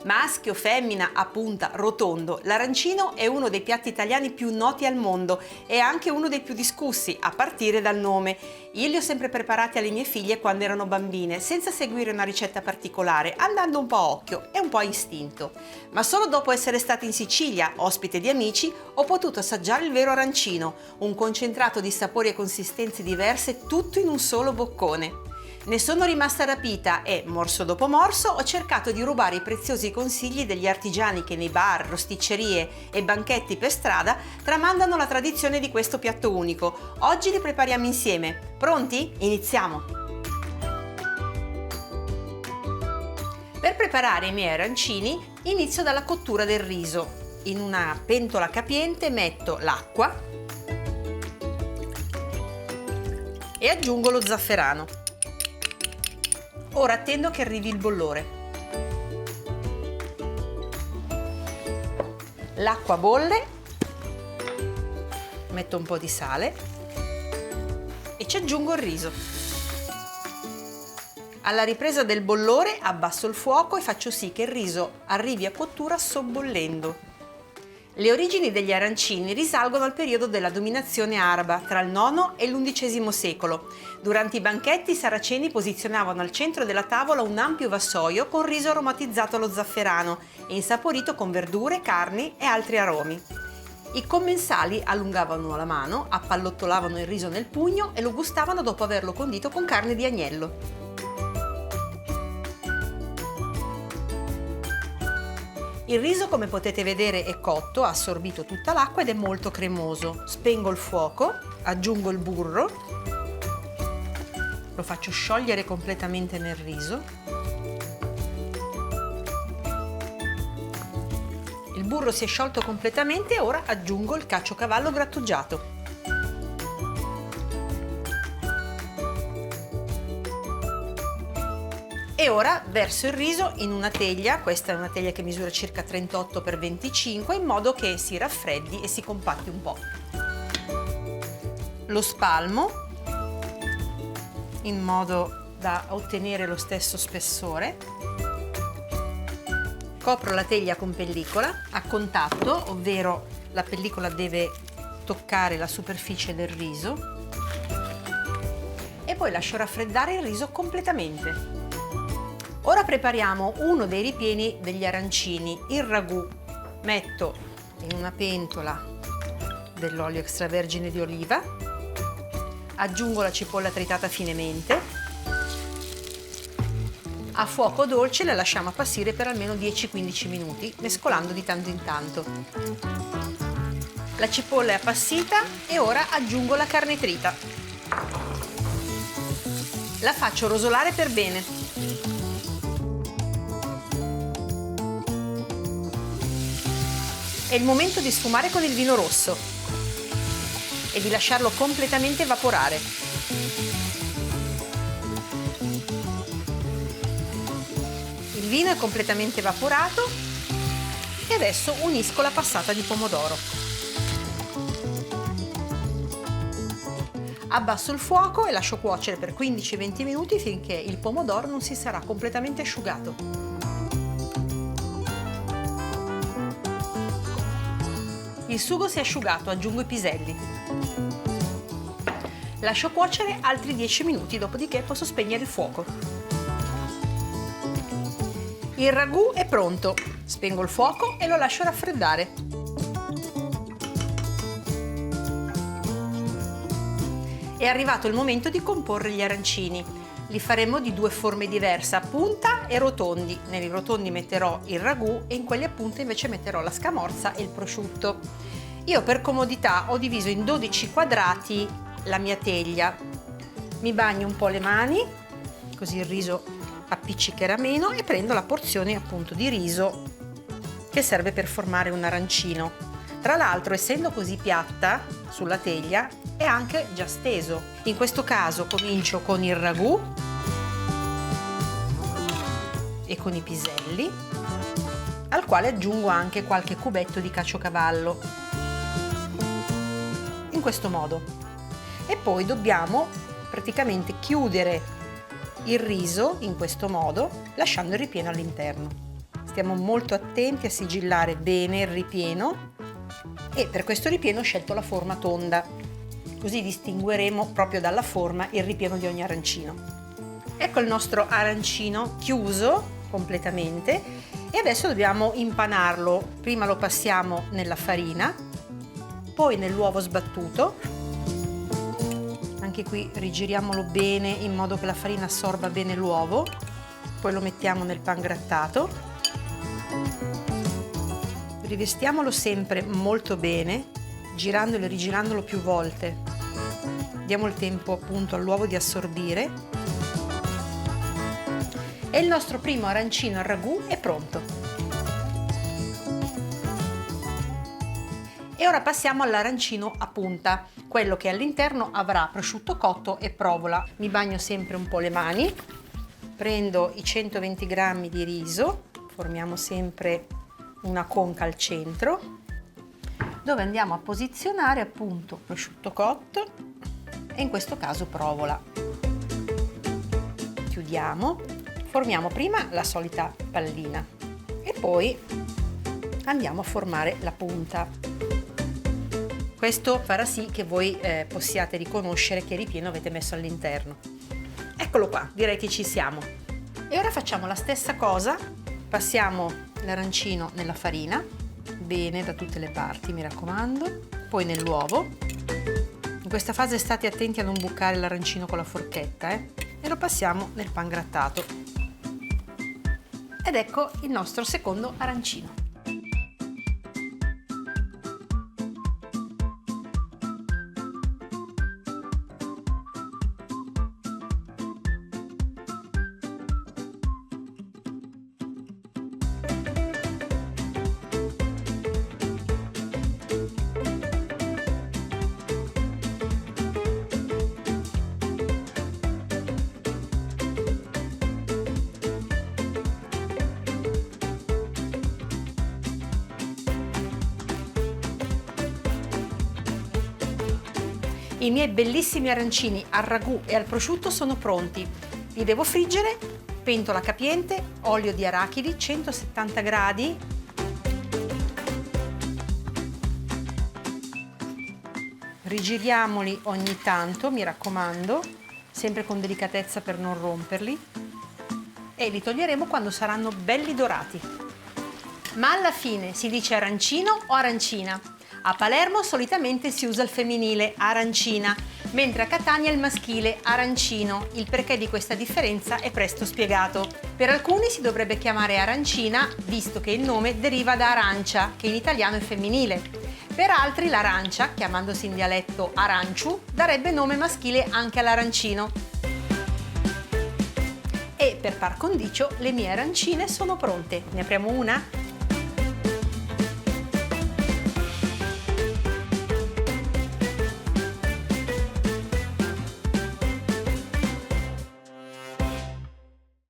Maschio, femmina, a punta, rotondo, l'arancino è uno dei piatti italiani più noti al mondo e anche uno dei più discussi, a partire dal nome. Io li ho sempre preparati alle mie figlie quando erano bambine, senza seguire una ricetta particolare, andando un po' a occhio e un po' a istinto. Ma solo dopo essere stata in Sicilia, ospite di amici, ho potuto assaggiare il vero arancino, un concentrato di sapori e consistenze diverse, tutto in un solo boccone. Ne sono rimasta rapita e, morso dopo morso, ho cercato di rubare i preziosi consigli degli artigiani che nei bar, rosticcerie e banchetti per strada tramandano la tradizione di questo piatto unico. Oggi li prepariamo insieme. Pronti? Iniziamo! Per preparare i miei arancini inizio dalla cottura del riso. In una pentola capiente metto l'acqua e aggiungo lo zafferano. Ora attendo che arrivi il bollore. L'acqua bolle, metto un po' di sale e ci aggiungo il riso. Alla ripresa del bollore abbasso il fuoco e faccio sì che il riso arrivi a cottura sobbollendo. Le origini degli arancini risalgono al periodo della dominazione araba, tra il IX e l'XI secolo. Durante i banchetti i saraceni posizionavano al centro della tavola un ampio vassoio con riso aromatizzato allo zafferano e insaporito con verdure, carni e altri aromi. I commensali allungavano la mano, appallottolavano il riso nel pugno e lo gustavano dopo averlo condito con carne di agnello. Il riso, come potete vedere, è cotto, ha assorbito tutta l'acqua ed è molto cremoso. Spengo il fuoco, aggiungo il burro, lo faccio sciogliere completamente nel riso. Il burro si è sciolto completamente e ora aggiungo il caciocavallo grattugiato. E ora verso il riso in una teglia, questa è una teglia che misura circa 38 x 25, in modo che si raffreddi e si compatti un po'. Lo spalmo in modo da ottenere lo stesso spessore. Copro la teglia con pellicola a contatto, ovvero la pellicola deve toccare la superficie del riso e poi lascio raffreddare il riso completamente. Ora prepariamo uno dei ripieni degli arancini, il ragù. Metto in una pentola dell'olio extravergine di oliva, aggiungo la cipolla tritata finemente, a fuoco dolce la lasciamo appassire per almeno 10-15 minuti, mescolando di tanto in tanto. La cipolla è appassita e ora aggiungo la carne trita. La faccio rosolare per bene. È il momento di sfumare con il vino rosso e di lasciarlo completamente evaporare. Il vino è completamente evaporato e adesso unisco la passata di pomodoro. Abbasso il fuoco e lascio cuocere per 15-20 minuti finché il pomodoro non si sarà completamente asciugato. Il sugo si è asciugato, aggiungo i piselli. Lascio cuocere altri 10 minuti, dopodiché posso spegnere il fuoco. Il ragù è pronto, spengo il fuoco e lo lascio raffreddare. È arrivato il momento di comporre gli arancini. Li faremo di due forme diverse, a punta e rotondi. Nei rotondi metterò il ragù e in quelli a punta invece metterò la scamorza e il prosciutto. Io per comodità ho diviso in 12 quadrati la mia teglia. Mi bagno un po' le mani, così il riso appiccicherà meno, e prendo la porzione appunto di riso che serve per formare un arancino. Tra l'altro, essendo così piatta sulla teglia, è anche già steso. In questo caso comincio con il ragù e con i piselli, al quale aggiungo anche qualche cubetto di caciocavallo, in questo modo. E poi dobbiamo praticamente chiudere il riso in questo modo, lasciando il ripieno all'interno. stiamo molto attenti a sigillare bene il ripieno e per questo ripieno ho scelto la forma tonda, così distingueremo proprio dalla forma il ripieno di ogni arancino. Ecco il nostro arancino chiuso completamente e adesso dobbiamo impanarlo. Prima lo passiamo nella farina, poi nell'uovo sbattuto. Anche qui rigiriamolo bene in modo che la farina assorba bene l'uovo, poi lo mettiamo nel pangrattato. Rivestiamolo sempre molto bene, girandolo e rigirandolo più volte. Diamo il tempo appunto all'uovo di assorbire. E il nostro primo arancino al ragù è pronto. E ora passiamo all'arancino a punta, quello che all'interno avrà prosciutto cotto e provola. Mi bagno sempre un po' le mani, prendo i 120 g di riso, formiamo sempre una conca al centro, dove andiamo a posizionare appunto prosciutto cotto e in questo caso provola. Chiudiamo, formiamo prima la solita pallina e poi andiamo a formare la punta. Questo farà sì che voi possiate riconoscere che ripieno avete messo all'interno. Eccolo qua, direi che ci siamo. E ora facciamo la stessa cosa, passiamo l'arancino nella farina, bene da tutte le parti mi raccomando, poi nell'uovo. In questa fase state attenti a non bucare l'arancino con la forchetta e lo passiamo nel pangrattato. Ed ecco il nostro secondo arancino. I miei bellissimi arancini al ragù e al prosciutto sono pronti. Li devo friggere, pentola capiente, olio di arachidi 170 gradi. Rigiriamoli ogni tanto, mi raccomando, sempre con delicatezza per non romperli. E li toglieremo quando saranno belli dorati. Ma alla fine si dice arancino o arancina? A Palermo solitamente si usa il femminile arancina, mentre a Catania il maschile arancino. Il perché di questa differenza è presto spiegato. Per alcuni si dovrebbe chiamare arancina, visto che il nome deriva da arancia, che in italiano è femminile. Per altri l'arancia, chiamandosi in dialetto aranciu, darebbe nome maschile anche all'arancino. E per par condicio le mie arancine sono pronte. Ne apriamo una?